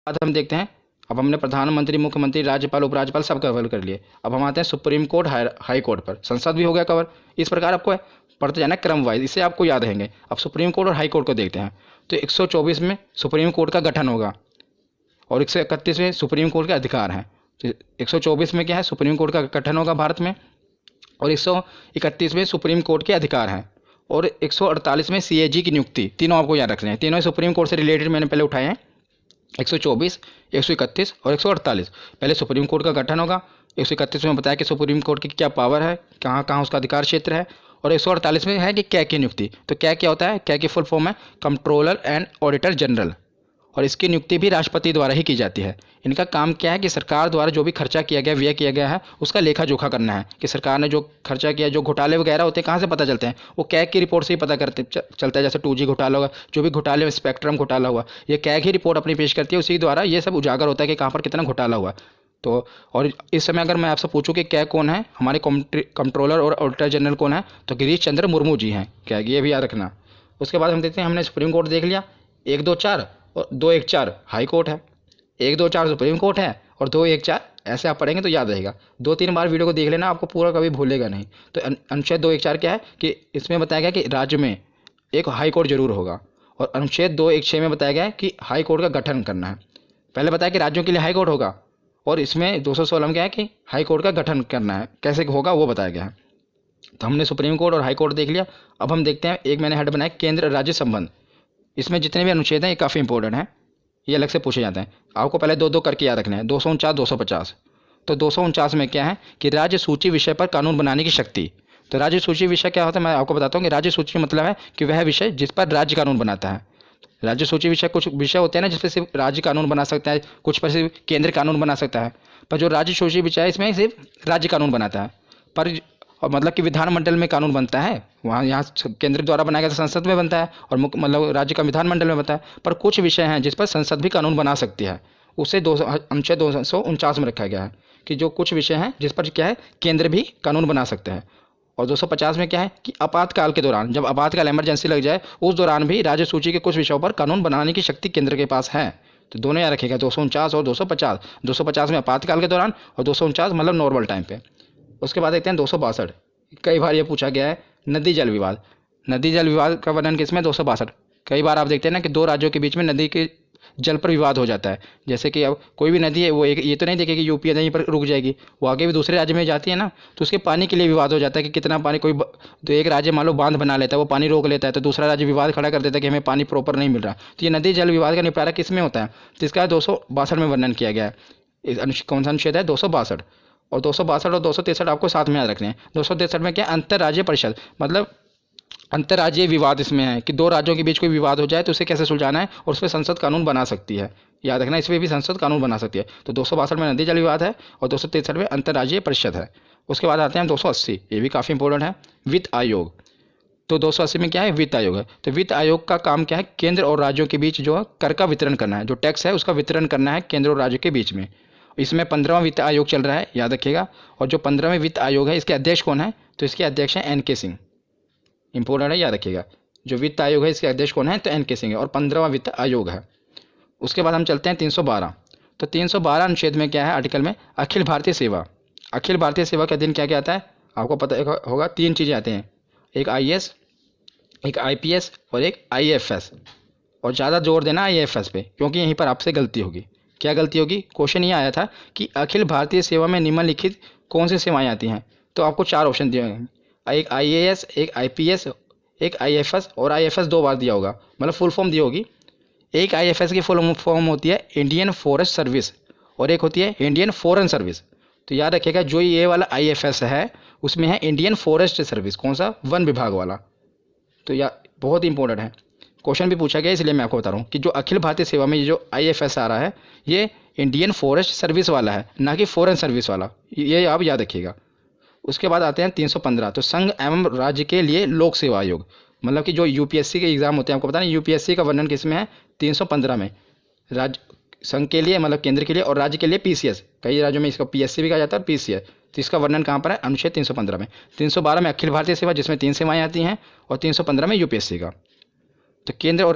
बाद हम देखते हैं, अब हमने प्रधानमंत्री, मुख्यमंत्री, राज्यपाल, उपराज्यपाल सब कवर कर लिए। अब हम आते हैं सुप्रीम कोर्ट, हाई कोर्ट पर। संसद भी हो गया कवर। इस प्रकार आपको पढ़ते जाना क्रम वाइज, इससे आपको याद रहेंगे। अब सुप्रीम कोर्ट और हाई कोर्ट को देखते हैं। तो 124 में सुप्रीम कोर्ट का गठन होगा और 131 में सुप्रीम कोर्ट के अधिकार हैं। तो 124 में क्या है, सुप्रीम कोर्ट का गठन होगा भारत में, और 131 में सुप्रीम कोर्ट के अधिकार हैं, और 148 में सीएजी की नियुक्ति। तीनों आपको याद रखने हैं, तीनों सुप्रीम कोर्ट से रिलेटेड मैंने पहले उठाए हैं। 124, 131 और 148। पहले सुप्रीम कोर्ट का गठन होगा। 131 में बताया कि सुप्रीम कोर्ट की क्या पावर है, कहाँ कहाँ उसका अधिकार क्षेत्र है, और 148 में है कि क्या की नियुक्ति। तो क्या होता है, क्या की फुल फॉर्म है कंट्रोलर एंड ऑडिटर जनरल, और इसकी नियुक्ति भी राष्ट्रपति द्वारा ही की जाती है। इनका काम क्या है कि सरकार द्वारा जो भी खर्चा किया गया, व्यय किया गया है, उसका लेखा जोखा करना है कि सरकार ने जो खर्चा किया, जो घोटाले वगैरह होते हैं कहाँ से पता चलते हैं, वो कैग की रिपोर्ट से ही पता चलता है। जैसे 2G घोटाला होगा, जो भी घोटाले, स्पेक्ट्रम घोटाला हुआ, ये कैग ही रिपोर्ट अपनी पेश करती है, उसी द्वारा ये सब उजागर होता है कि कहाँ पर कितना घोटाला हुआ। तो और इस समय अगर मैं आपसे पूछूं कि कैग कौन है, हमारे कंट्रोलर और ऑडिटर जनरल कौन है, तो गिरीश चंद्र मुर्मू जी हैं कैग, ये भी याद रखना। उसके बाद हम देखते हैं, हमने सुप्रीम कोर्ट देख लिया, 1, 2, 4 और 2, 1, 4 हाई कोर्ट है, 1, 2, 4 सुप्रीम कोर्ट है, और 2, 1, 4 ऐसे आप पढ़ेंगे तो याद रहेगा। 2-3 बार वीडियो को देख लेना, आपको पूरा कभी भूलेगा नहीं। तो अनुच्छेद 2, 1, 4 क्या है कि इसमें बताया गया कि राज्य में एक हाई कोर्ट जरूर होगा, और अनुच्छेद 2, 1, 6 में बताया गया है कि हाई कोर्ट का गठन करना है। पहले बताया कि राज्यों के लिए हाई कोर्ट होगा, और इसमें 216 में क्या है कि हाई कोर्ट का गठन करना है, कैसे होगा वो बताया गया है। तो हमने सुप्रीम कोर्ट और हाई कोर्ट देख लिया। अब हम देखते हैं, एक मैंने हेड बनाया केंद्र राज्य संबंध। इसमें जितने भी अनुच्छेद हैं ये काफ़ी इंपॉर्टेंट हैं, ये अलग से पूछे जाते हैं। आपको पहले 2-2 करके याद रखना है, 249, 250। तो 249 में क्या है कि राज्य सूची विषय पर कानून बनाने की शक्ति। तो राज्य सूची विषय क्या होता है, मैं आपको बताता हूँ कि राज्य सूची मतलब है कि वह विषय जिस पर राज्य कानून बनाता है। राज्य सूची विषय, कुछ विषय होते हैं ना जिस पर सिर्फ राज्य कानून बना सकता है, कुछ पर सिर्फ केंद्र कानून बना सकता है, पर जो राज्य सूची विषय है इसमें सिर्फ राज्य कानून बनाता है। पर और मतलब कि विधानमंडल में कानून बनता है, वहाँ यहाँ केंद्र द्वारा बनाया गया संसद में बनता है, और मतलब राज्य का विधानमंडल में बनता है। पर कुछ विषय हैं जिस पर संसद भी कानून बना सकती है, उसे अनुच्छेद 249 में रखा गया है कि जो कुछ विषय हैं जिस पर क्या है केंद्र भी कानून बना सकते हैं। और 250 में क्या है कि आपातकाल के दौरान, जब आपातकाल इमरजेंसी लग जाए, उस दौरान भी राज्य सूची के कुछ विषयों पर कानून बनाने की शक्ति केंद्र के पास है। तो दोनों याद रखिएगा, 249 और 250। 250 में आपातकाल के दौरान, और 249 मतलब नॉर्मल टाइम पे। उसके बाद देखते हैं 262। कई बार ये पूछा गया है, नदी जल विवाद। नदी जल विवाद का वर्णन किसमें, 262। कई बार आप देखते हैं ना कि दो राज्यों के बीच में नदी के जल पर विवाद हो जाता है। जैसे कि अब कोई भी नदी है, वो एक ये तो नहीं देखेगी यूपी है, यहीं पर रुक जाएगी, वो आगे भी दूसरे राज्य में जाती है ना, तो उसके पानी के लिए विवाद हो जाता है कि कितना पानी। तो एक राज्य मान लो बांध बना लेता है, वो पानी रोक लेता है, तो दूसरा राज्य विवाद खड़ा कर देता है कि हमें पानी प्रॉपर नहीं मिल रहा। तो ये नदी जल विवाद का निपटारा किस में होता है, तो इसका 262 में वर्णन किया गया है। कौन सा अनुच्छेद है, 262। और 262 और 263 आपको साथ में याद रखने हैं। 263 में क्या, अंतर्राज्यीय परिषद, मतलब अंतर्राज्यीय विवाद इसमें है कि दो राज्यों के बीच कोई विवाद हो जाए तो उसे कैसे सुलझाना है, और उस पर संसद कानून बना सकती है। याद रखना, इसमें भी संसद कानून बना सकती है। तो 262 में नदी जल विवाद है, और 263 में अंतर्राज्यीय परिषद है। उसके बाद आते हैं 280, ये भी काफ़ी इंपॉर्टेंट है, वित्त आयोग। तो 280 में क्या है, वित्त आयोग है। तो वित्त आयोग का काम क्या है, केंद्र और राज्यों के बीच जो है कर का वितरण करना है, जो टैक्स है उसका वितरण करना है केंद्र और राज्य के बीच में। इसमें 15वां वित्त आयोग चल रहा है, याद रखिएगा। और जो 15वें वित्त आयोग है, इसके अध्यक्ष कौन है, तो इसके अध्यक्ष हैं NK सिंह। इंपॉर्टेंट है, याद रखिएगा। जो वित्त आयोग है इसके अध्यक्ष कौन है, तो NK सिंह है, और 15वां वित्त आयोग है। उसके बाद हम चलते हैं 312। तो 312 अनुच्छेद में क्या है, आर्टिकल में अखिल भारतीय सेवा। अखिल भारतीय सेवा के अधीन क्या क्या आता है, आपको पता होगा, 3 चीज़ें आती हैं, एक IAS, एक IPS और एक IAFS। और ज़्यादा जोर देना IAFS पे, क्योंकि यहीं पर आपसे गलती होगी। क्या गलती होगी, क्वेश्चन ये आया था कि अखिल भारतीय सेवा में निम्नलिखित कौन सी सेवाएं आती हैं। तो आपको 4 ऑप्शन दिए हैं, एक IAS, एक IPS, एक IFS, और IFS 2 बार दिया होगा, मतलब फुल फॉर्म दी होगी। एक IFS की फुल फॉर्म होती है इंडियन फॉरेस्ट सर्विस, और एक होती है इंडियन फॉरेन सर्विस। तो याद रखिएगा, जो ये वाला IFS है उसमें है इंडियन फॉरेस्ट सर्विस, कौन सा, वन विभाग वाला। तो यह बहुत इंपॉर्टेंट है, क्वेश्चन भी पूछा गया, इसलिए मैं आपको बता रहा हूँ कि जो अखिल भारतीय सेवा में ये जो IFS आ रहा है, ये इंडियन फॉरेस्ट सर्विस वाला है, ना कि फॉरेन सर्विस वाला, ये आप याद रखिएगा। उसके बाद आते हैं 315। तो संघ एवं राज्य के लिए लोक सेवा आयोग, मतलब कि जो UPSC के एग्जाम होते हैं, आपको पता नहीं UPSC का वर्णन किसमें है, 315 में। राज्य संघ के लिए मतलब केंद्र के लिए, और राज्य के लिए PCS, कई राज्यों में इसका PSC भी कहा जाता है और PCS। तो इसका वर्णन कहाँ पर है, अनुच्छेद 315 में। 312 में अखिल भारतीय सेवा, जिसमें 3 सेवाएं आती हैं, और 315 में UPSC का। तो केंद्र और